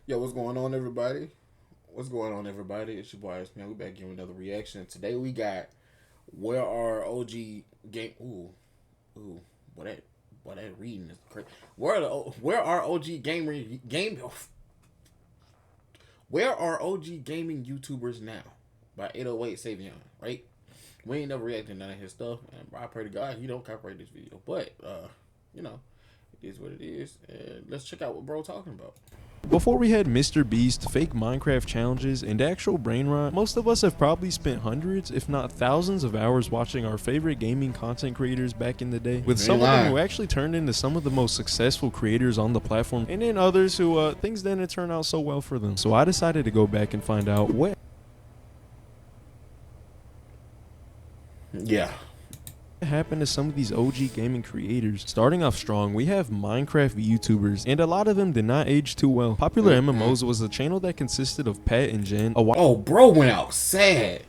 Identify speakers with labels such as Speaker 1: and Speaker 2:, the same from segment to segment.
Speaker 1: Yo, what's going on, everybody? What's going on, everybody? It's your boy, man. We back giving another reaction. Today we got where are OG game? What that reading is crazy. Where are OG gamer game? Where are OG gaming YouTubers now? By 808 Savion, right? We ain't never reacted to none of his stuff, and I pray to God he don't copyright this video. But you know, it is what it is, and let's check out what bro talking about.
Speaker 2: Before we had Mr. Beast, fake Minecraft challenges, and actual brain rot, most of us have probably spent hundreds, if not thousands of hours watching our favorite gaming content creators back in the day, with some of them who actually turned into some of the most successful creators on the platform, and then others who things didn't turn out so well for them. So I decided to go back and find out what happened to some of these OG gaming creators. Starting off strong, we have Minecraft YouTubers, and a lot of them did not age too well. Popular MMOs was a channel that consisted of Pat and Jen.
Speaker 1: Oh, bro went out sad.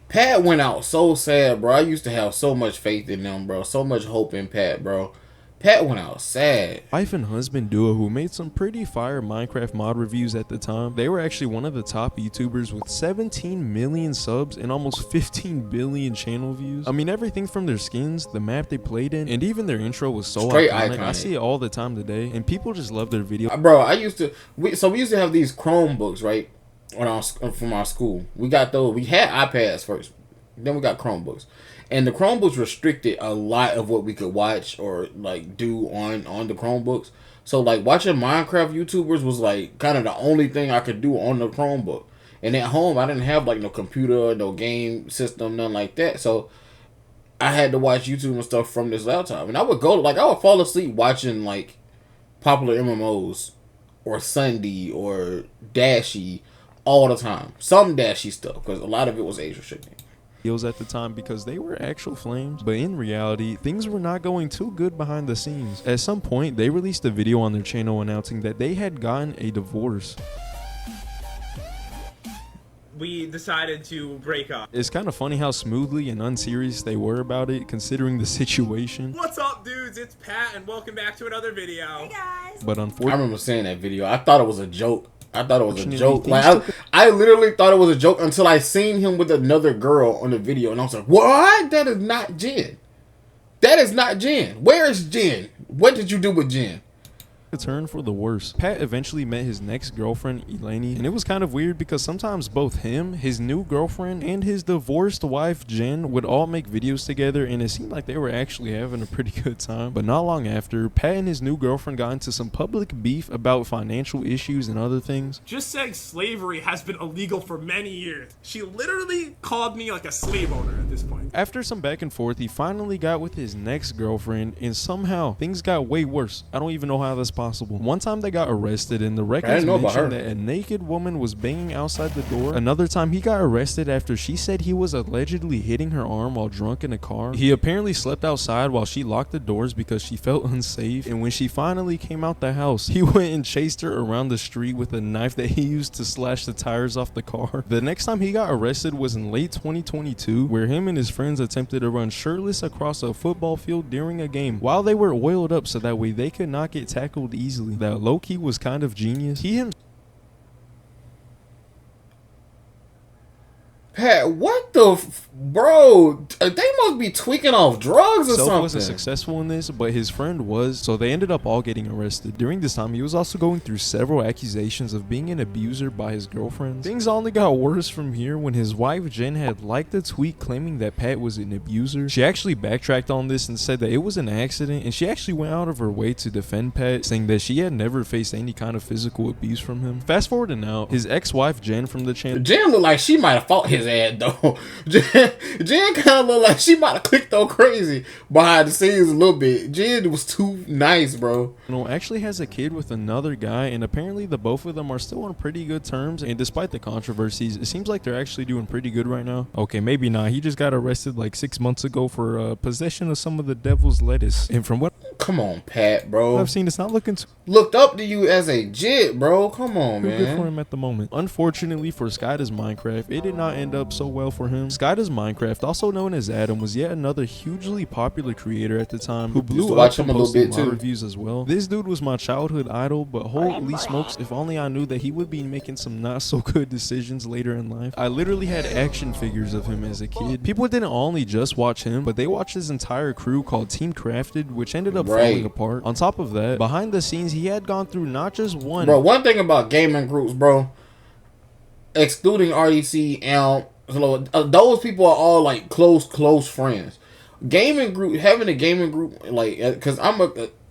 Speaker 1: Pat went out so sad, bro. I used to have so much faith in them, bro. So much hope in Pat, bro. Pat went out sad.
Speaker 2: Wife and husband duo who made some pretty fire Minecraft mod reviews at the time. They were actually one of the top YouTubers with 17 million subs and almost 15 billion channel views. I mean, everything from their skins, the map they played in, and even their intro was so iconic. I see it all the time today, and people just love their videos.
Speaker 1: Bro, I used to, we used to have these Chromebooks, right? From our school. We got those. We had iPads first. Then we got Chromebooks. And the Chromebooks restricted a lot of what we could watch or like do on the Chromebooks. So like watching Minecraft YouTubers was like kind of the only thing I could do on the Chromebook. And at home I didn't have like no computer, no game system, nothing like that. So I had to watch YouTube and stuff from this laptop. And I would fall asleep watching like popular MMOs or Sunday or Dashy all the time. Some Dashy stuff because a lot of it was age restricted
Speaker 2: at the time because they were actual flames, but in reality things were not going too good behind the scenes. At some point they released a video on their channel announcing that they had gotten a divorce.
Speaker 3: We decided to break up.
Speaker 2: It's kind of funny how smoothly and unserious they were about it considering the situation.
Speaker 3: What's up, dudes? It's Pat and welcome back to another video.
Speaker 4: Hey guys.
Speaker 2: But unfortunately,
Speaker 1: I remember saying that video. I thought it was a joke. Like I literally thought it was a joke until I seen him with another girl on the video, and I was like, "What? That is not Jen. That is not Jen. Where is Jen? What did you do with Jen?"
Speaker 2: Turn for the worse. Pat eventually met his next girlfriend, Eleni, and it was kind of weird because sometimes both him, his new girlfriend, and his divorced wife, Jen, would all make videos together, and it seemed like they were actually having a pretty good time. But not long after, Pat and his new girlfriend got into some public beef about financial issues and other things.
Speaker 3: Just saying slavery has been illegal for many years. She literally called me like a slave owner at this point.
Speaker 2: After some back and forth, he finally got with his next girlfriend, and somehow things got way worse. I don't even know how that's possible. One time they got arrested and the records mentioned that a naked woman was banging outside the door. Another time he got arrested after she said he was allegedly hitting her arm while drunk in a car. He apparently slept outside while she locked the doors because she felt unsafe, and when she finally came out the house, he went and chased her around the street with a knife that he used to slash the tires off the car. The next time he got arrested was in late 2022, where him and his friends attempted to run shirtless across a football field during a game while they were oiled up so that way they could not get tackled easily. That low-key was kind of genius.
Speaker 1: Pat, what the bro? They must be tweaking off drugs or something.
Speaker 2: Wasn't successful in this, but his friend was, so they ended up all getting arrested. During this time, he was also going through several accusations of being an abuser by his girlfriends. Things only got worse from here when his wife Jen had liked a tweet claiming that Pat was an abuser. She actually backtracked on this and said that it was an accident, and she actually went out of her way to defend Pat, saying that she had never faced any kind of physical abuse from him. Fast forward to now, his ex-wife Jen from the channel.
Speaker 1: Jen looked like she might have fought his ass though. Jen kind of looked like she might have clicked though crazy behind the scenes a little bit. Jen was too nice, bro.
Speaker 2: Actually has a kid with another guy, and apparently the both of them are still on pretty good terms, and despite the controversies, it seems like they're actually doing pretty good right now. Okay, maybe not. He just got arrested like 6 months ago for possession of some of the devil's lettuce, and from what
Speaker 1: Come on, Pat, bro.
Speaker 2: I've seen it's not looking too
Speaker 1: looked up to you as a jit, bro. Come on, man.
Speaker 2: good for him at the moment. Unfortunately for Sky Does Minecraft, it did not end up so well for him. Sky Does Minecraft, also known as Adam, was yet another hugely popular creator at the time who blew up from posting my reviews as well. This dude was my childhood idol, but holy smokes, if only I knew that he would be making some not so good decisions later in life. I literally had action figures of him as a kid. People didn't only just watch him, but they watched his entire crew called Team Crafted, which ended up falling apart. On top of that, behind the scenes, he had gone through not just one.
Speaker 1: Bro, one thing about gaming groups, bro, excluding RDC and those people are all like close friends. Gaming group, having a gaming group, like, because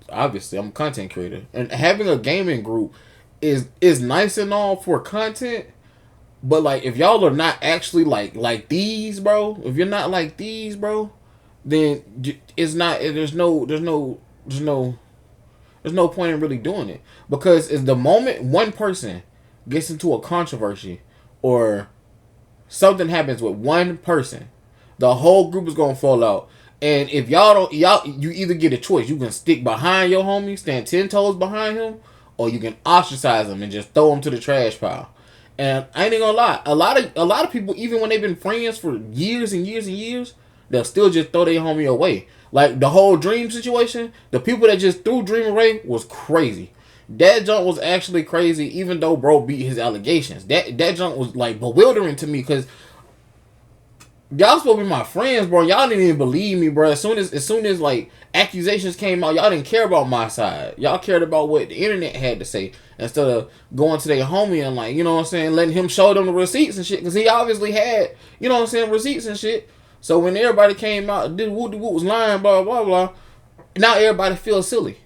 Speaker 1: obviously I'm a content creator, and having a gaming group is nice and all for content, but like if y'all are not actually like these, bro, if you're not like these, bro, then it's not. There's no point in really doing it, because it's the moment one person gets into a controversy or something happens with one person, the whole group is gonna fall out. And if you either get a choice. You can stick behind your homie, stand 10 toes behind him, or you can ostracize him and just throw him to the trash pile. And I ain't gonna lie, a lot of people, even when they've been friends for years and years and years, they'll still just throw their homie away. Like the whole Dream situation, the people that just threw Dream away was crazy. That junk was actually crazy, even though bro beat his allegations. That junk was like bewildering to me, because y'all supposed to be my friends, bro. Y'all didn't even believe me, bro. As soon as like accusations came out, y'all didn't care about my side. Y'all cared about what the internet had to say, instead of going to their homie and, like, you know what I'm saying, letting him show them the receipts and shit, because he obviously had, you know what I'm saying, receipts and shit. So when everybody came out, did Woot was lying, blah blah blah, now everybody feels silly.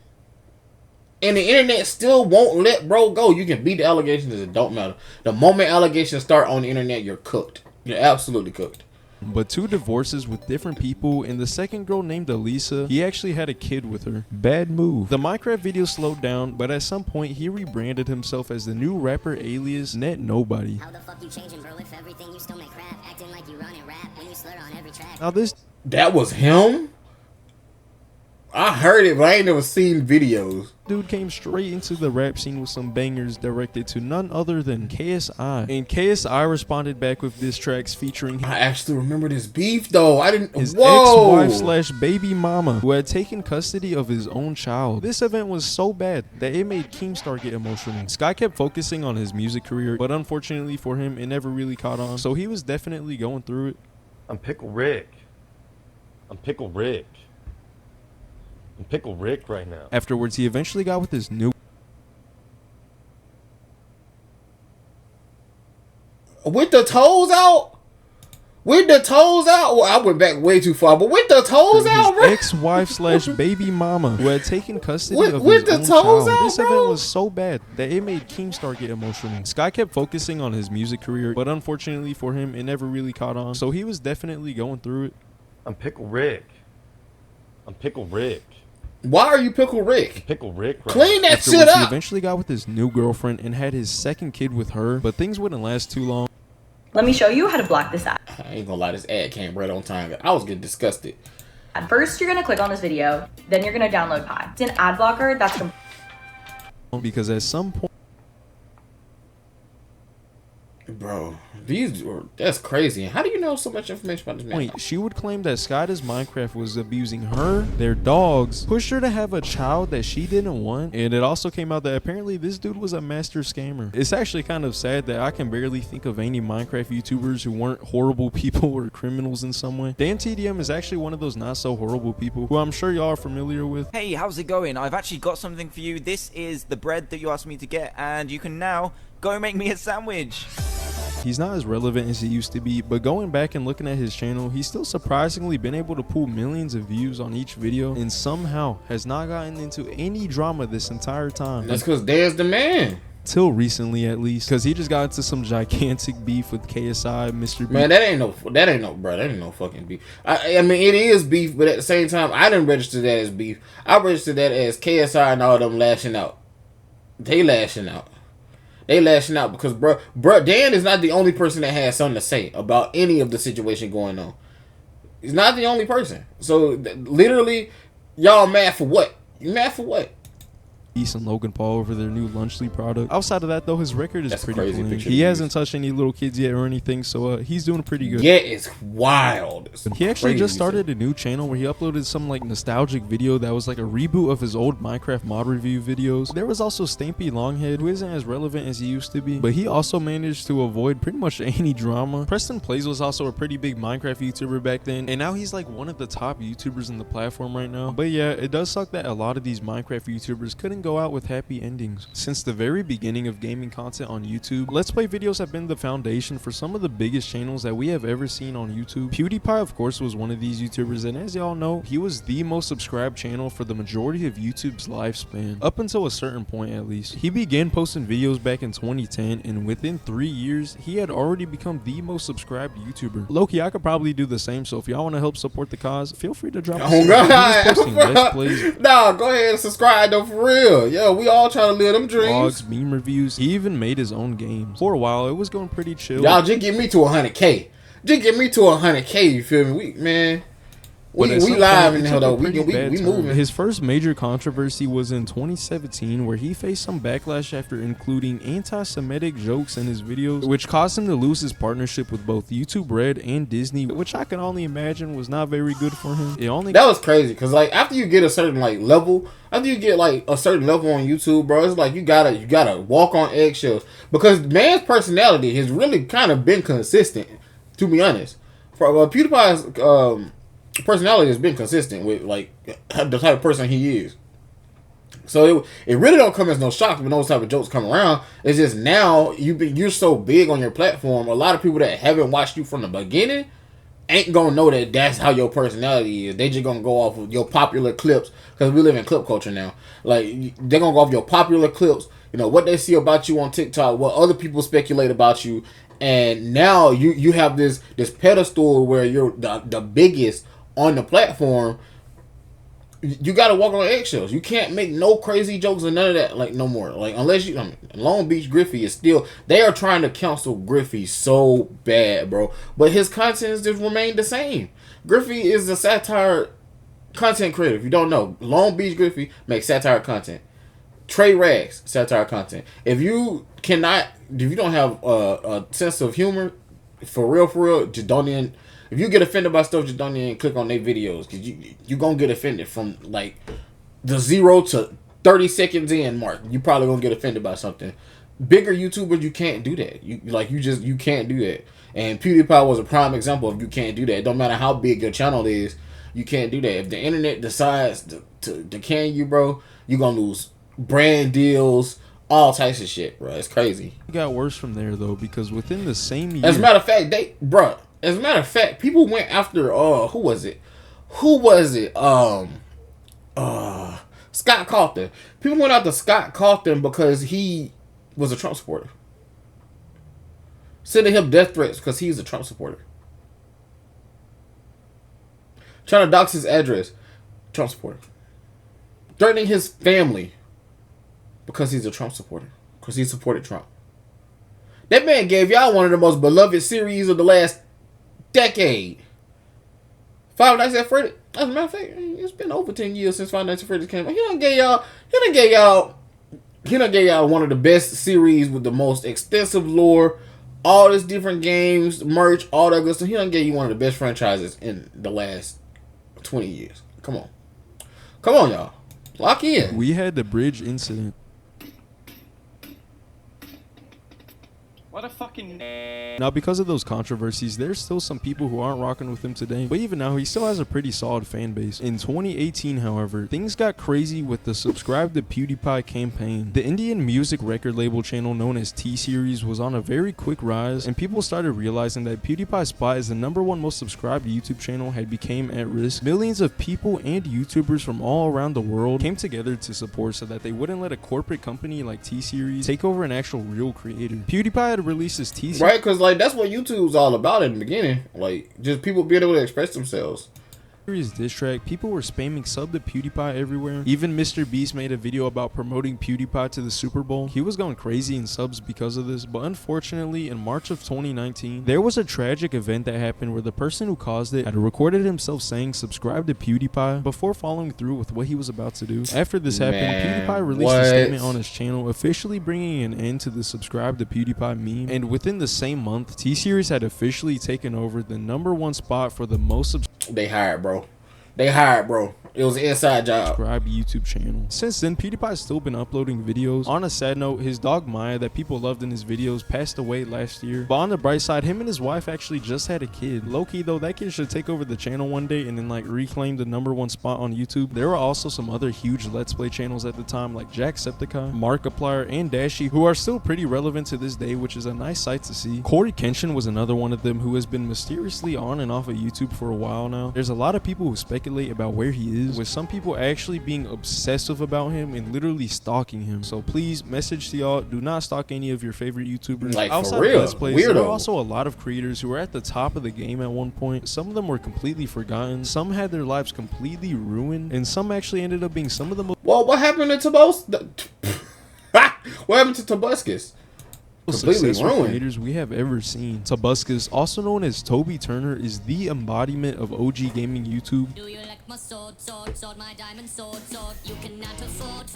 Speaker 1: And the internet still won't let bro go. You can beat the allegations, it don't matter. The moment allegations start on the internet, you're cooked. You're absolutely cooked.
Speaker 2: But 2 divorces with different people, and the second girl named Elisa, he actually had a kid with her. Bad move. The Minecraft video slowed down, but at some point he rebranded himself as the new rapper alias Net Nobody.
Speaker 4: How the fuck you changing, bro? If everything you still make rap, acting like you run and rap when you slur on every track.
Speaker 2: Now
Speaker 1: that was him? I heard it, but I ain't never seen videos.
Speaker 2: Dude came straight into the rap scene with some bangers directed to none other than KSI. And KSI responded back with diss tracks featuring
Speaker 1: I actually remember this beef though. I didn't.
Speaker 2: His ex-wife / baby mama, who had taken custody of his own child. This event was so bad that it made Keemstar get emotional. Sky kept focusing on his music career, but unfortunately for him, it never really caught on. So he was definitely going through it.
Speaker 5: I'm Pickle Rick. I'm Pickle Rick. I'm Pickle Rick right now.
Speaker 2: Afterwards, he eventually got with his new...
Speaker 1: With the toes out? With the toes out? Well, I went back way too far, but with the toes out, bro?
Speaker 2: Ex-wife / baby mama, who had taken custody of
Speaker 1: with
Speaker 2: his
Speaker 1: the
Speaker 2: own
Speaker 1: toes
Speaker 2: child.
Speaker 1: out,
Speaker 2: This
Speaker 1: bro?
Speaker 2: event was so bad that it made Keemstar get emotional. Sky kept focusing on his music career, but unfortunately for him, it never really caught on. So he was definitely going through it.
Speaker 5: I'm Pickle Rick. I'm Pickle Rick.
Speaker 1: Why are you Pickle Rick?
Speaker 5: Pickle Rick. Right
Speaker 1: Clean that
Speaker 2: Afterwards,
Speaker 1: shit up.
Speaker 2: He eventually got with his new girlfriend and had his second kid with her, but things wouldn't last too long.
Speaker 6: Let me show you how to block this ad.
Speaker 1: I ain't gonna lie, this ad came right on time. I was getting disgusted.
Speaker 6: First, you're gonna click on this video, then you're gonna download Pi. It's an ad blocker that's
Speaker 2: Because at some point...
Speaker 1: Bro, that's crazy. How do you know so much information about this man?
Speaker 2: She would claim that Sky Does Minecraft was abusing her, their dogs, pushed her to have a child that she didn't want, and it also came out that apparently this dude was a master scammer. It's actually kind of sad that I can barely think of any Minecraft YouTubers who weren't horrible people or criminals in some way. DanTDM is actually one of those not so horrible people who I'm sure y'all are familiar with.
Speaker 7: Hey, how's it going? I've actually got something for you. This is the bread that you asked me to get, and you can now go make me a sandwich.
Speaker 2: He's not as relevant as he used to be, but going back and looking at his channel, he's still surprisingly been able to pull millions of views on each video and somehow has not gotten into any drama this entire time.
Speaker 1: That's because Dan's the man.
Speaker 2: Till recently, at least, because he just got into some gigantic beef with KSI, Mr. Beef.
Speaker 1: Man, that ain't no fucking beef. I mean, it is beef, but at the same time, I didn't register that as beef. I registered that as KSI and all of them lashing out. They lashing out because, bro, Dan is not the only person that has something to say about any of the situation going on. He's not the only person. So, literally, y'all mad for what? You mad for what?
Speaker 2: And Logan Paul over their new Lunchly product. Outside of that, though, his record is pretty clean. He hasn't touched any little kids yet or anything, so he's doing pretty good.
Speaker 1: Yeah, it's wild.
Speaker 2: He actually just started a new channel where he uploaded some like nostalgic video that was like a reboot of his old Minecraft mod review videos. There was also Stampy Longhead, who isn't as relevant as he used to be, but he also managed to avoid pretty much any drama. Preston Plays was also a pretty big Minecraft YouTuber back then, and now he's like one of the top YouTubers in the platform right now. But yeah, it does suck that a lot of these Minecraft YouTubers couldn't go out with happy endings. Since the very beginning of gaming content on YouTube, Let's Play videos have been the foundation for some of the biggest channels that we have ever seen on YouTube. PewDiePie, of course, was one of these YouTubers, and as y'all know, he was the most subscribed channel for the majority of YouTube's lifespan, up until a certain point at least. He began posting videos back in 2010, and within 3 years, he had already become the most subscribed YouTuber. Loki, I could probably do the same, so if y'all want to help support the cause, feel free to drop
Speaker 1: oh God. Posting Let's Plays. Nah, go ahead and subscribe though, for real. Yo, we all trying to live them dreams.
Speaker 2: Vlogs, meme reviews. He even made his own games. For a while, it was going pretty chill.
Speaker 1: Y'all just get me to 100K. Just get me to 100K. You feel me? We live in hell though. We moving.
Speaker 2: His first major controversy was in 2017, where he faced some backlash after including anti-Semitic jokes in his videos, which caused him to lose his partnership with both YouTube Red and Disney, which I can only imagine was not very good for him.
Speaker 1: That was crazy, because like after you get a certain like level, after you get like a certain level on YouTube, bro, it's like you gotta walk on eggshells, because man's personality has really kind of been consistent, to be honest. For PewDiePie's personality has been consistent with like the type of person he is, so it really don't come as no shock when those type of jokes come around. It's just now you're so big on your platform, a lot of people that haven't watched you from the beginning ain't gonna know that that's how your personality is. They just gonna go off of your popular clips, because we live in clip culture now. Like, they're gonna go off your popular clips, you know, what they see about you on TikTok, what other people speculate about you, and now you have this pedestal where you're the biggest on the platform. You gotta walk on eggshells. You can't make no crazy jokes and none of that, like, no more. Like, unless you, Long Beach Griffey is still, they are trying to cancel Griffey so bad, bro. But his content has just remained the same. Griffey is a satire content creator. If you don't know, Long Beach Griffey makes satire content. Trey Rags, satire content. If you don't have a sense of humor, for real, just don't even. If you get offended by stuff, just don't even click on their videos, because you gonna get offended from like the 0 to 30 seconds in mark. You probably gonna get offended by something. Bigger YouTubers, you can't do that. You can't do that. And PewDiePie was a prime example of you can't do that. It don't matter how big your channel is, you can't do that. If the internet decides to can you, bro, you gonna lose brand deals, all types of shit, bro. It's crazy.
Speaker 2: It got worse from there though, because within the same year,
Speaker 1: as a matter of fact, people went after who was it? Scott Cawthon. People went after Scott Cawthon because he was a Trump supporter. Sending him death threats because he's a Trump supporter. Trying to dox his address, Trump supporter. Threatening his family because he's a Trump supporter. Because he supported Trump. That man gave y'all one of the most beloved series of the last decade. Five Nights at Freddy's. As a matter of fact, it's been over 10 years since Five Nights at Freddy's came out. He done gave y'all one of the best series with the most extensive lore, all this different games, merch, all that good stuff. He done gave you one of the best franchises in the last 20 years. Come on, y'all. Lock in.
Speaker 2: We had the bridge incident.
Speaker 8: What a fucking...
Speaker 2: Now, because of those controversies, there's still some people who aren't rocking with him today, but even now, he still has a pretty solid fan base. In 2018, however, things got crazy with the Subscribe to PewDiePie campaign. The Indian music record label channel known as T-Series was on a very quick rise, and people started realizing that PewDiePie's spot as the #1 most subscribed YouTube channel had become at risk. Millions of people and YouTubers from all around the world came together to support so that they wouldn't let a corporate company like T-Series take over an actual real creator. PewDiePie had released his T-Series.
Speaker 1: Right, because like that's what YouTube's all about in the beginning. Like, just people being able to express themselves.
Speaker 2: His diss track, people were spamming sub to PewDiePie everywhere. Even Mr. Beast made a video about promoting PewDiePie to the Super Bowl. He was going crazy in subs because of this, but unfortunately in March of 2019 there was a tragic event that happened where the person who caused it had recorded himself saying subscribe to PewDiePie before following through with what he was about to do. After this happened, PewDiePie released a statement on his channel officially bringing an end to the subscribe to PewDiePie meme, and within the same month T-Series had officially taken over the #1 spot for the most
Speaker 1: They hired, bro. They hired, bro. It was an inside job.
Speaker 2: Subscribe YouTube channel. Since then, PewDiePie's still been uploading videos. On a sad note, his dog Maya that people loved in his videos passed away last year. But on the bright side, him and his wife actually just had a kid. Low-key though, that kid should take over the channel one day and then like reclaim the #1 spot on YouTube. There were also some other huge Let's Play channels at the time like Jacksepticeye, Markiplier, and Dashie, who are still pretty relevant to this day, which is a nice sight to see. Corey Kenshin was another one of them who has been mysteriously on and off of YouTube for a while now. There's a lot of people who speculate about where he is, with some people actually being obsessive about him and literally stalking him. So please, message to y'all, do not stalk any of your favorite YouTubers.
Speaker 1: Like,
Speaker 2: outside
Speaker 1: for real,
Speaker 2: of Let's Plays, there were also a lot of creators who were at the top of the game at one point. Some of them were completely forgotten, some had their lives completely ruined, and some actually ended up being some of the most
Speaker 1: what happened to what happened to Tobuscus?
Speaker 2: successful creators we have ever seen. Tobuscus, also known as Toby Turner, is the embodiment of OG gaming YouTube.
Speaker 4: Do you like my sword, sword, sword, my diamond sword, sword? You cannot afford,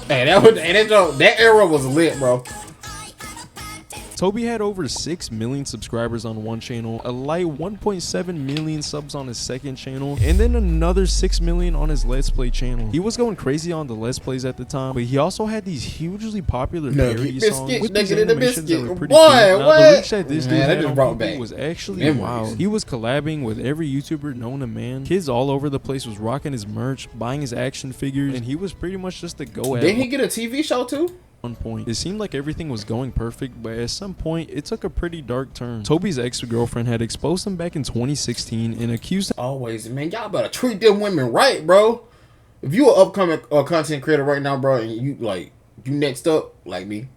Speaker 1: Hey, that era was lit, bro.
Speaker 2: Toby had over 6 million subscribers on one channel, a light 1.7 million subs on his second channel, and then another 6 million on his Let's Play channel. He was going crazy on the Let's Plays at the time, but he also had these hugely popular parody songs with these animations that were pretty cool. Now, the reach that this dude had on people was actually wild. He was collabing with every YouTuber known to man. Kids all over the place was rocking his merch, buying his action figures, and he was pretty much just a go-at.
Speaker 1: Didn't he get a TV show too?
Speaker 2: One point. It seemed like everything was going perfect, but at some point it took a pretty dark turn. Toby's ex-girlfriend had exposed him back in 2016 and accused him.
Speaker 1: Always, man, y'all better treat them women right, bro. If you an upcoming content creator right now, bro, and you next up like me,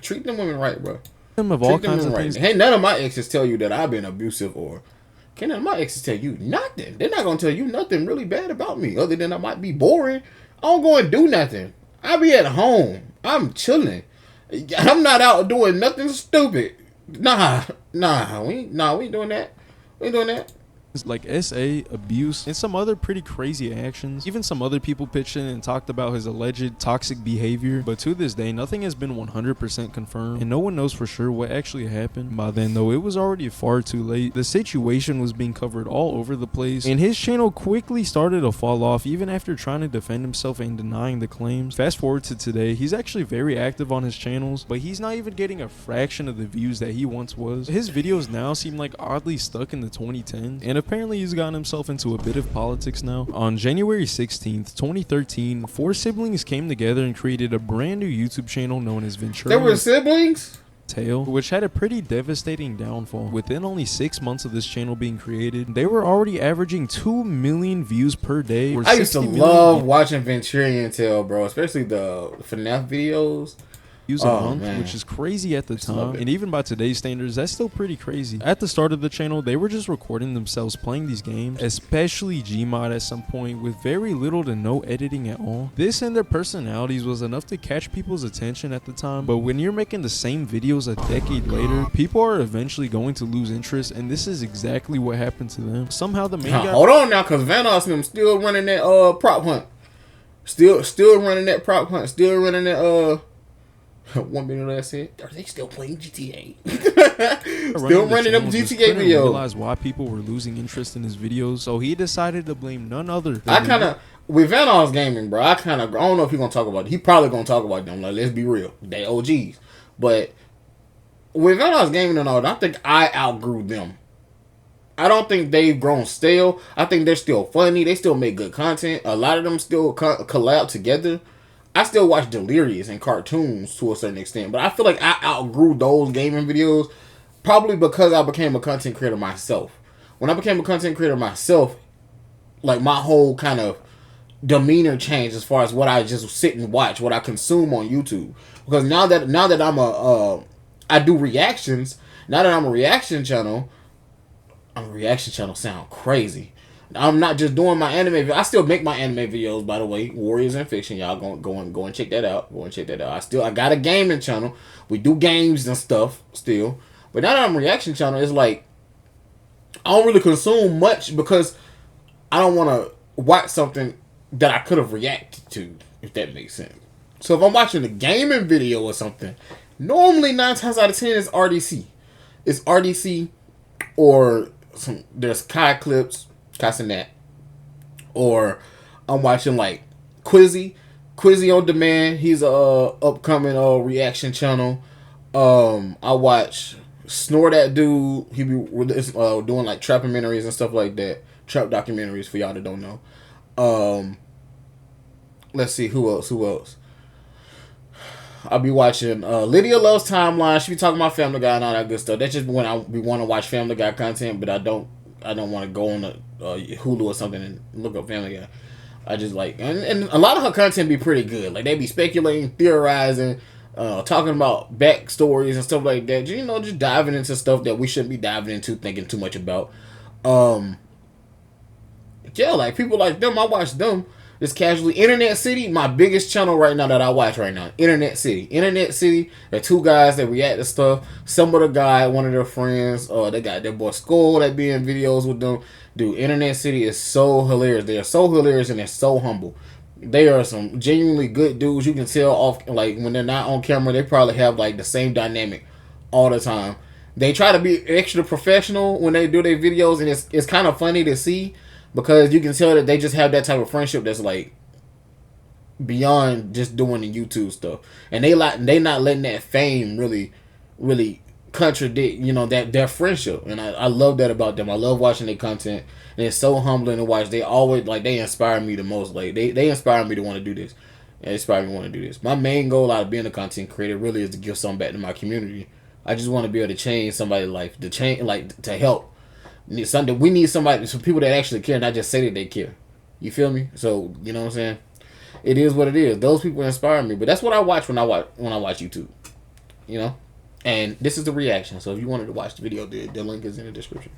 Speaker 1: treat them women right, bro.
Speaker 2: Of all kinds of things.
Speaker 1: Hey, none of my exes tell you that I've been abusive, or can none of my exes tell you nothing. They're not gonna tell you nothing really bad about me, other than I might be boring. I don't go and do nothing. I be at home. I'm chilling. I'm not out doing nothing stupid. Nah, we ain't doing that. We ain't doing that.
Speaker 2: Like SA, abuse, and some other pretty crazy actions. Even some other people pitched in and talked about his alleged toxic behavior, but to this day nothing has been 100% confirmed and no one knows for sure what actually happened. By then though, it was already far too late. The situation was being covered all over the place and his channel quickly started to fall off even after trying to defend himself and denying the claims. Fast forward to today, he's actually very active on his channels, but he's not even getting a fraction of the views that he once was. His videos now seem like oddly stuck in the 2010s, and apparently he's gotten himself into a bit of politics now. On January 16th, 2013, 4 siblings came together and created a brand new YouTube channel known as Ventura.
Speaker 1: There were siblings?
Speaker 2: Tale, which had a pretty devastating downfall. Within only 6 months of this channel being created, they were already averaging 2 million views per day.
Speaker 1: I used to love watching Venturian Tale, bro, especially the FNAF videos.
Speaker 2: A month, which is crazy at the time, and even by today's standards that's still pretty crazy. At the start of the channel they were just recording themselves playing these games, especially Gmod at some point, with very little to no editing at all. This and their personalities was enough to catch people's attention at the time, but when you're making the same videos a decade later, people are eventually going to lose interest, and this is exactly what happened to them. Somehow the main guy—
Speaker 1: hold on now, because Vanoss and them still running that prop hunt, still running that prop hunt, still running that 1 minute last said, are they still playing GTA? Still running them GTA videos.
Speaker 2: Realize why people were losing interest in his videos, so he decided to blame none other than—
Speaker 1: with Vanoss Gaming, bro, I don't know if he's gonna talk about it. He probably gonna talk about them. Like, let's be real, they OGs. But with Vanoss Gaming and all, I think I outgrew them. I don't think they've grown stale. I think they're still funny. They still make good content. A lot of them still collab together. I still watch Delirious and cartoons to a certain extent, but I feel like I outgrew those gaming videos probably because I became a content creator myself. When I became a content creator myself, like, my whole kind of demeanor changed as far as what I just sit and watch, what I consume on YouTube. Because now that I'm I do reactions. Now that I'm a reaction channel sound crazy. I'm not just doing my anime. I still make my anime videos, by the way. Warriors in Fiction. Y'all go and check that out. Go and check that out. I got a gaming channel. We do games and stuff still. But now that I'm a reaction channel, it's like I don't really consume much because I don't want to watch something that I could have reacted to, if that makes sense. So if I'm watching a gaming video or something, normally 9 times out of 10 it's RDC. It's RDC or there's Kai Clips, Casanat, or I'm watching like Quizzy on Demand. He's a upcoming reaction channel. I watch Snore That Dude. He be doing like trapamentaries and stuff like that. Trap documentaries for y'all that don't know. Let's see who else. I'll be watching Lydia Loves Timeline. She be talking about Family Guy and all that good stuff. That's just when I want to watch Family Guy content, but I don't want to go on the Hulu or something and look up Family Guy. I just like, and a lot of her content be pretty good. Like they be speculating, theorizing, talking about backstories and stuff like that. You know, just diving into stuff that we shouldn't be diving into, thinking too much about. Yeah, like people like them, I watch them. Just casually. Internet City, my biggest channel right now that I watch right now. Internet City, they're 2 guys that react to stuff. Some of the guy, one of their friends, they got their boy Skull that be in videos with them. Dude, Internet City is so hilarious. They are so hilarious and they're so humble. They are some genuinely good dudes. You can tell off, like, when they're not on camera, they probably have, like, the same dynamic all the time. They try to be extra professional when they do their videos, and it's kind of funny to see. Because you can tell that they just have that type of friendship that's like beyond just doing the YouTube stuff, and they not letting that fame really contradict that their friendship. And I love that about them. I love watching their content, and it's so humbling to watch. They always they inspire me the most. Like they inspire me to want to do this. They inspire me to want to do this. My main goal out of being a content creator really is to give something back to my community. I just want to be able to change somebody's life, to help. We need somebody, some people that actually care, not just say that they care. You feel me? So you know what I'm saying? It is what it is. Those people inspire me, but that's what I watch when I watch YouTube. You know, and this is the reaction. So if you wanted to watch the video, the link is in the description.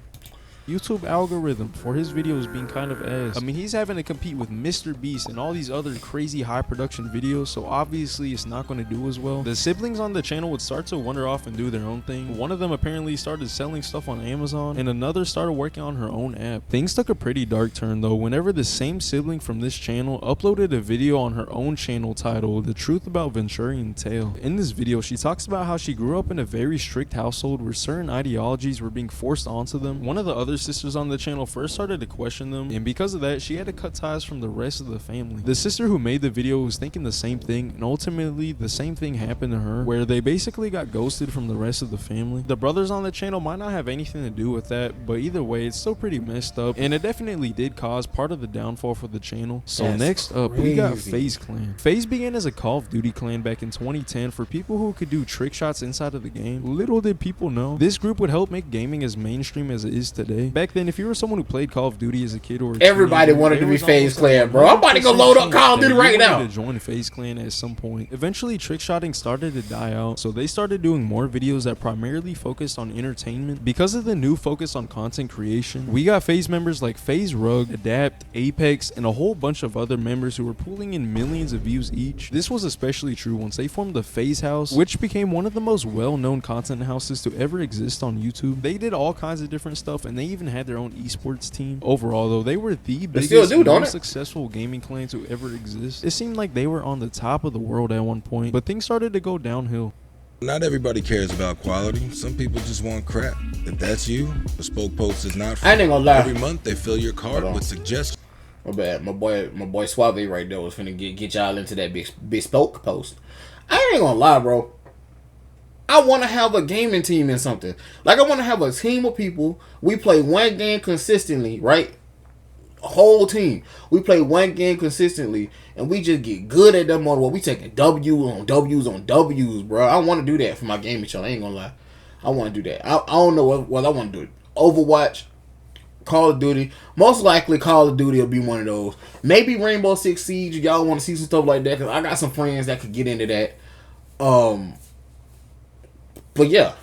Speaker 2: YouTube algorithm for his videos being kind of ass. I mean, he's having to compete with Mr. Beast and all these other crazy high production videos, so obviously it's not going to do as well. The siblings on the channel would start to wander off and do their own thing. One of them apparently started selling stuff on Amazon, and another started working on her own app. Things took a pretty dark turn though whenever the same sibling from this channel uploaded a video on her own channel titled The Truth About Venturian Tale. In this video, she talks about how she grew up in a very strict household where certain ideologies were being forced onto them. One of the other sisters on the channel first started to question them, and because of that she had to cut ties from the rest of the family. The sister who made the video was thinking the same thing, and ultimately the same thing happened to her, where they basically got ghosted from the rest of the family. The brothers on the channel might not have anything to do with that, but either way it's still pretty messed up, and it definitely did cause part of the downfall for the channel. So
Speaker 1: That's
Speaker 2: next up
Speaker 1: crazy.
Speaker 2: We got FaZe Clan. FaZe began as a Call of Duty clan back in 2010 for people who could do trick shots inside of the game. Little did people know, this group would help make gaming as mainstream as it is today. Back then, if you were someone who played Call of Duty as a kid or a
Speaker 1: everybody
Speaker 2: teenager,
Speaker 1: wanted to be FaZe Clan, bro. I'm about to go load up Call of Duty right now.
Speaker 2: To join FaZe Clan at some point. Eventually, trick shotting started to die out, so they started doing more videos that primarily focused on entertainment. Because of the new focus on content creation, we got FaZe members like FaZe Rug, Adapt, Apex, and a whole bunch of other members who were pulling in millions of views each. This was especially true once they formed the FaZe House, which became one of the most well-known content houses to ever exist on YouTube. They did all kinds of different stuff, and they even had their own esports team. Overall though, they were the biggest and most successful gaming clan to ever exist. It seemed like they were on the top of the world at one point, but things started to go downhill.
Speaker 9: Not everybody cares about quality. Some people just want crap. If that's you, Bespoke Post is not free.
Speaker 1: I ain't gonna lie.
Speaker 9: Every month they fill your cart with suggestions.
Speaker 1: My bad. My boy Suave right there was finna get y'all into that Bespoke Post. I ain't gonna lie, bro. I want to have a gaming team in something. Like, I want to have a team of people. We play one game consistently, right? A whole team. We play one game consistently, and we just get good at that mode where we taking W's on W's on W's, bro. I want to do that for my gaming channel. I ain't gonna lie. I want to do that. I don't know what I want to do. Overwatch, Call of Duty. Most likely Call of Duty will be one of those. Maybe Rainbow Six Siege. Y'all want to see some stuff like that, because I got some friends that could get into that. But yeah,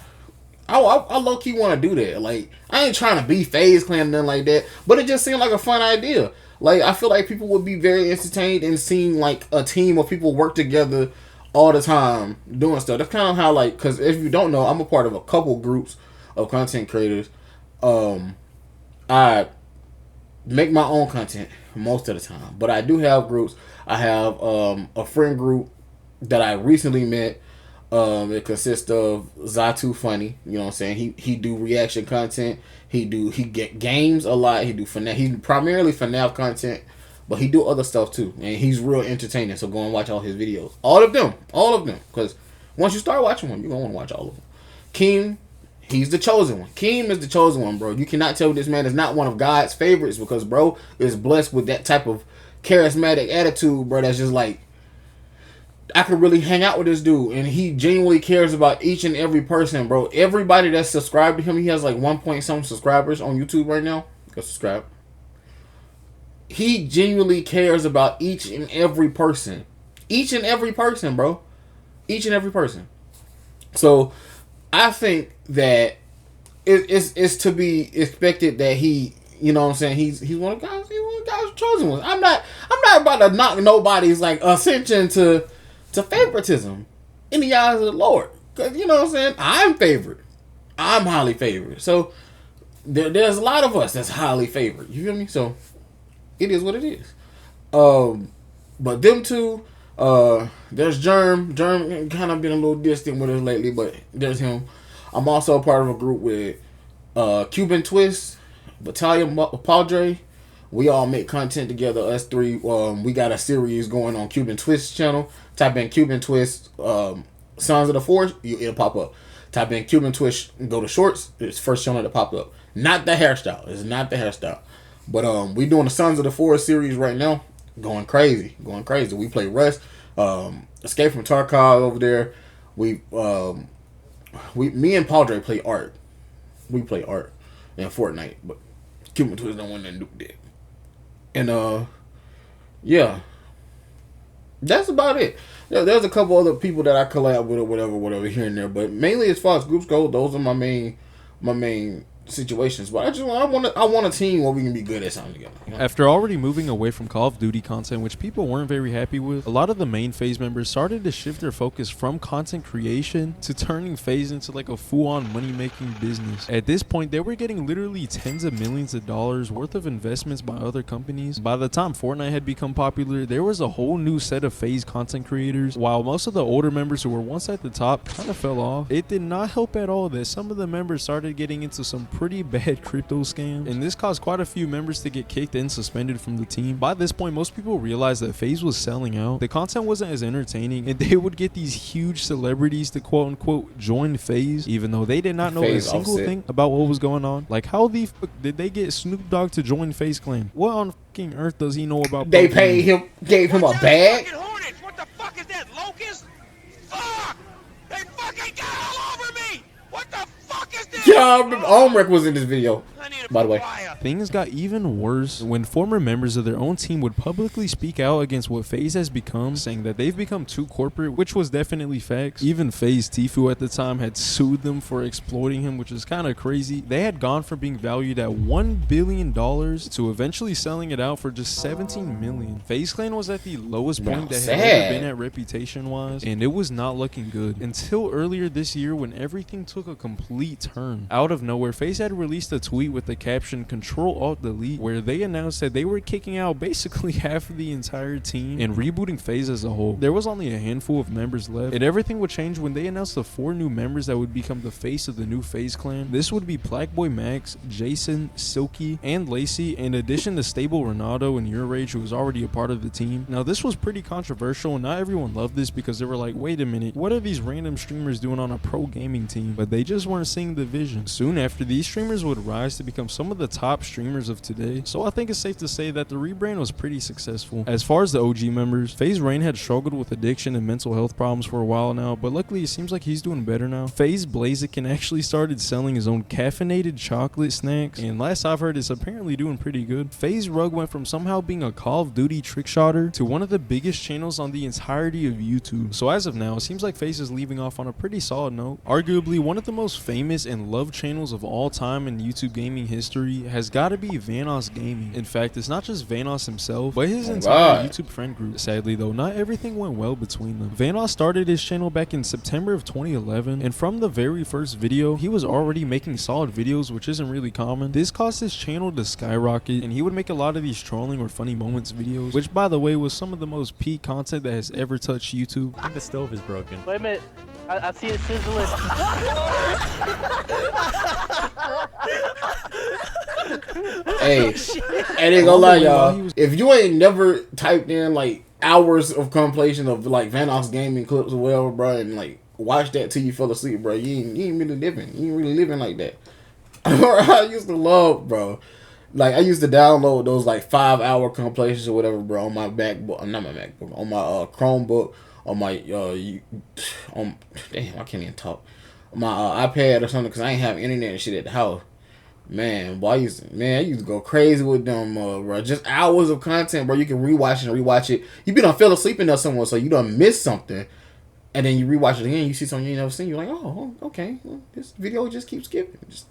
Speaker 1: I I low key want to do that. Like, I ain't trying to be FaZe Clan nothing like that, but it just seemed like a fun idea. Like, I feel like people would be very entertained in seeing like a team of people work together all the time doing stuff. That's kind of how, like, because if you don't know, I'm a part of a couple groups of content creators. I make my own content most of the time, but I do have groups. I have a friend group that I recently met. It consists of Zatu Funny, you know what I'm saying? He do reaction content. He get games a lot. He do FNAF. He's primarily FNAF content, but he do other stuff too, and he's real entertaining. So go and watch all his videos, all of them, because once you start watching them, you're gonna want to watch all of them. Keem, he's the chosen one. Keem is the chosen one, bro. You cannot tell this man is not one of God's favorites, because bro is blessed with that type of charismatic attitude, bro. That's just like, I could really hang out with this dude, and he genuinely cares about each and every person, bro. Everybody that's subscribed to him, he has like 1 point something subscribers on YouTube right now. Go subscribe. He genuinely cares about each and every person. Each and every person, bro. Each and every person. So, I think that it's to be expected that he, you know what I'm saying, he's one of God's chosen ones. I'm not about to knock nobody's like ascension to favoritism in the eyes of the Lord, because you know what I'm saying, I'm favored. I'm highly favored. So there's a lot of us that's highly favored. You feel me? So it is what it is. But them two, there's Germ. Germ kind of been a little distant with us lately, but there's him. I'm also a part of a group with Cuban Twist, Battalion Padre. We all make content together, us three. We got a series going on Cuban Twist channel. Type in Cuban Twist, Sons of the Force, it'll pop up. Type in Cuban Twist, go to Shorts, it's first channel that pop up. Not the hairstyle. It's not the hairstyle. But we doing the Sons of the Force series right now. Going crazy. We play Rust, Escape from Tarkov over there. Me and Padre play art. We play art in Fortnite, but Cuban Twist don't want nothing to do with that. And yeah, that's about it. There's a couple other people that I collab with or whatever here and there, but mainly as far as groups go, those are my main situations. But I want a team where we can be good at something together. You know?
Speaker 2: After already moving away from Call of Duty content, which people weren't very happy with, a lot of the main FaZe members started to shift their focus from content creation to turning FaZe into like a full-on money-making business. At this point, they were getting literally tens of millions of dollars worth of investments by other companies. By the time Fortnite had become popular, there was a whole new set of FaZe content creators. While most of the older members who were once at the top kind of fell off, it did not help at all that some of the members started getting into some pretty bad crypto scams, and this caused quite a few members to get kicked and suspended from the team. By this point, most people realized that FaZe was selling out. The content wasn't as entertaining, and they would get these huge celebrities to quote unquote join FaZe, even though they did not know a single thing about what was going on. Like, how the fuck did they get Snoop Dogg to join FaZe Clan? What on fucking earth does he know about?
Speaker 1: They paid him, gave him a bag.
Speaker 10: What the fuck is that, locust? Fuck! They fucking got all over me! What the fuck is this?
Speaker 1: Yeah, Omric was in this video, by the way.
Speaker 2: Things got even worse when former members of their own team would publicly speak out against what FaZe has become, saying that they've become too corporate, which was definitely facts. Even FaZe Tfue at the time had sued them for exploiting him, which is kind of crazy. They had gone from being valued at $1 billion to eventually selling it out for just $17 million. FaZe Clan was at the lowest point that had ever been at reputation-wise, and it was not looking good until earlier this year when everything took a complete turn. Out of nowhere, FaZe had released a tweet with the caption Control-Alt-Delete, where they announced that they were kicking out basically half of the entire team and rebooting FaZe as a whole. There was only a handful of members left, and everything would change when they announced the 4 new members that would become the face of the new FaZe Clan. This would be Blackboy Max, Jason, Silky, and Lacey, in addition to Stable Ronaldo and Urage, who was already a part of the team. Now, this was pretty controversial, and not everyone loved this because they were like, wait a minute, what are these random streamers doing on a pro gaming team? But they just weren't seeing the vision. Soon after, these streamers would rise to become become some of the top streamers of today. So I think it's safe to say that the rebrand was pretty successful. As far as the OG members, FaZe Rain had struggled with addiction and mental health problems for a while now, but luckily it seems like he's doing better now. FaZe Blaziken actually started selling his own caffeinated chocolate snacks, and last I've heard it's apparently doing pretty good. FaZe Rug went from somehow being a Call of Duty trick shotter to one of the biggest channels on the entirety of YouTube. So as of now, it seems like FaZe is leaving off on a pretty solid note. Arguably one of the most famous and loved channels of all time in YouTube gaming history has got to be Vanoss Gaming. In fact, it's not just Vanoss himself, but his entire YouTube friend group. Sadly though, not everything went well between them. Vanoss started his channel back in September of 2011, and from the very first video, he was already making solid videos, which isn't really common. This caused his channel to skyrocket, and he would make a lot of these trolling or funny moments videos, which by the way was some of the most peak content that has ever touched YouTube.
Speaker 11: I think the stove is broken.
Speaker 12: Wait a minute. I see it sizzling.
Speaker 1: Hey, I ain't gonna lie, y'all. If you ain't never typed in like hours of compilation of like Vanoss Gaming clips or whatever, bro, and like watch that till you fell asleep, bro, you ain't really living. You ain't really living like that. I used to love, bro. Like I used to download those like 5-hour compilations or whatever, bro, on my MacBook, not my MacBook, on my Chromebook, on my damn, I can't even talk, on my iPad or something, because I ain't have internet and shit at the house. Man, boy, I used to go crazy with them, bro. Just hours of content, bro. You can rewatch it and rewatch it. You be done fell asleep in there somewhere, so you done missed something, and then you rewatch it again. You see something you ain't never seen. You're like, oh, okay, well, this video just keeps giving, just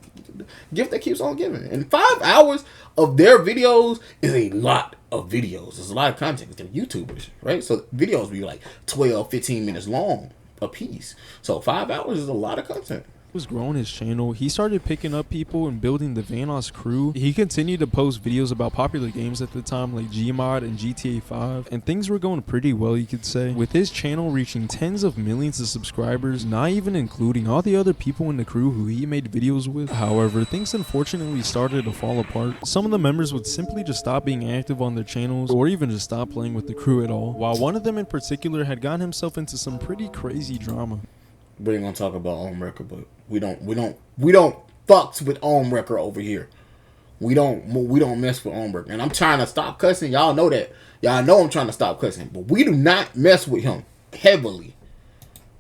Speaker 1: gift that keeps on giving. And 5 hours of their videos is a lot of videos. There's a lot of content with them YouTubers, right? So videos be like 12, 15 minutes long a piece. So 5 hours is a lot of content.
Speaker 2: Was growing his channel, he started picking up people and building the Vanoss crew. He continued to post videos about popular games at the time like Gmod and GTA 5, and things were going pretty well, you could say, with his channel reaching tens of millions of subscribers, not even including all the other people in the crew who he made videos with. However, things unfortunately started to fall apart. Some of the members would simply just stop being active on their channels, or even just stop playing with the crew at all, while one of them in particular had gotten himself into some pretty crazy drama.
Speaker 1: We ain't gonna talk about Omwrecker, but we don't fucks with Omwrecker over here. We don't mess with Omwrecker, and I'm trying to stop cussing. Y'all know that. Y'all know I'm trying to stop cussing, but we do not mess with him heavily.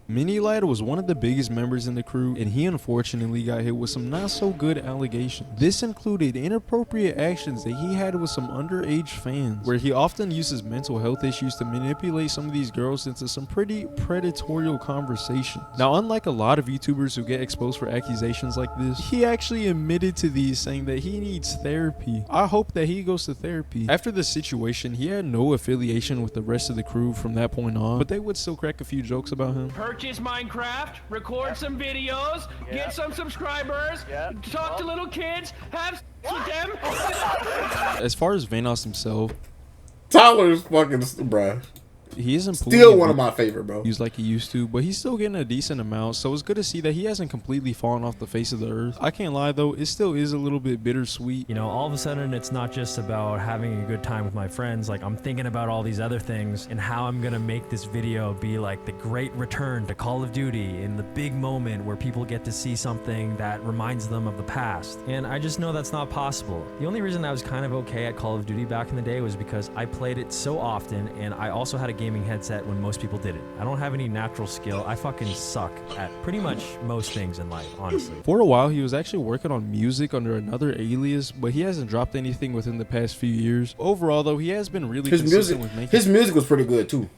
Speaker 2: Minilad was one of the biggest members in the crew, and he unfortunately got hit with some not so good allegations. This included inappropriate actions that he had with some underage fans, where he often uses mental health issues to manipulate some of these girls into some pretty predatorial conversations. Now, unlike a lot of YouTubers who get exposed for accusations like this, he actually admitted to these, saying that he needs therapy. I hope that he goes to therapy. After the situation, he had no affiliation with the rest of the crew from that point on, but they would still crack a few jokes about him.
Speaker 13: Purchase Minecraft, record some videos, get some subscribers, talk to little kids, have with them.
Speaker 2: As far as Vanoss himself,
Speaker 1: Tyler is fucking, bruh.
Speaker 2: He isn't
Speaker 1: still one of my favorite, bro.
Speaker 2: He's like he used to, but he's still getting a decent amount, so it's good to see that he hasn't completely fallen off the face of the earth. I can't lie though, it still is a little bit bittersweet.
Speaker 11: You know, all of a sudden it's not just about having a good time with my friends. Like, I'm thinking about all these other things and how I'm gonna make this video be like the great return to Call of Duty in the big moment where people get to see something that reminds them of the past. And I just know that's not possible. The only reason I was kind of okay at Call of Duty back in the day was because I played it so often, and I also had a gaming headset when most people didn't. I don't have any natural skill. I fucking suck at pretty much most things in life, honestly.
Speaker 2: For a while, he was actually working on music under another alias, but he hasn't dropped anything within the past few years. Overall, though, he has been really consistent with making...
Speaker 1: His music was pretty good, too.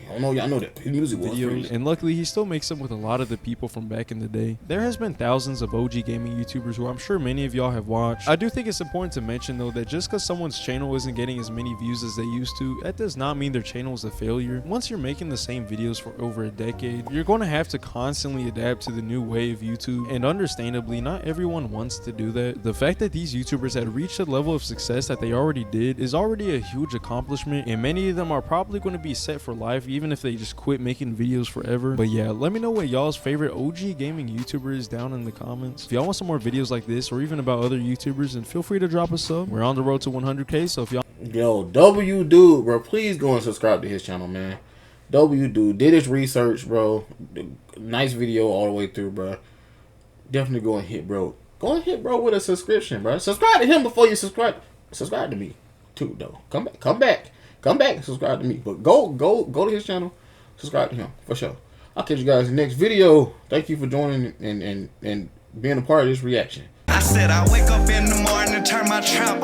Speaker 1: I don't know, y'all know that. His music was
Speaker 2: videos, and luckily he still makes them with a lot of the people from back in the day. There has been thousands of OG gaming YouTubers who I'm sure many of y'all have watched. I do think it's important to mention though that just because someone's channel isn't getting as many views as they used to, that does not mean their channel is a failure. Once you're making the same videos for over a decade, you're going to have to constantly adapt to the new way of YouTube, and understandably not everyone wants to do that. The fact that these YouTubers had reached a level of success that they already did is already a huge accomplishment, and many of them are probably going to be set for life even if they just quit making videos forever. But yeah, let me know what y'all's favorite OG gaming YouTuber is down in the comments. If y'all want some more videos like this or even about other YouTubers, then feel free to drop a sub. We're on the road to 100K, so if y'all...
Speaker 1: Yo, W Dude, bro, please go and subscribe to his channel, man. W Dude did his research, bro. Nice video all the way through, bro. Definitely go and hit, bro. Go ahead, bro, with a subscription, bro. Subscribe to him before you subscribe to me too, though. Come back and subscribe to me. But go to his channel, subscribe to him for sure. I'll catch you guys in the next video. Thank you for joining and being a part of this reaction.
Speaker 14: I said I wake up in the morning and turn my trap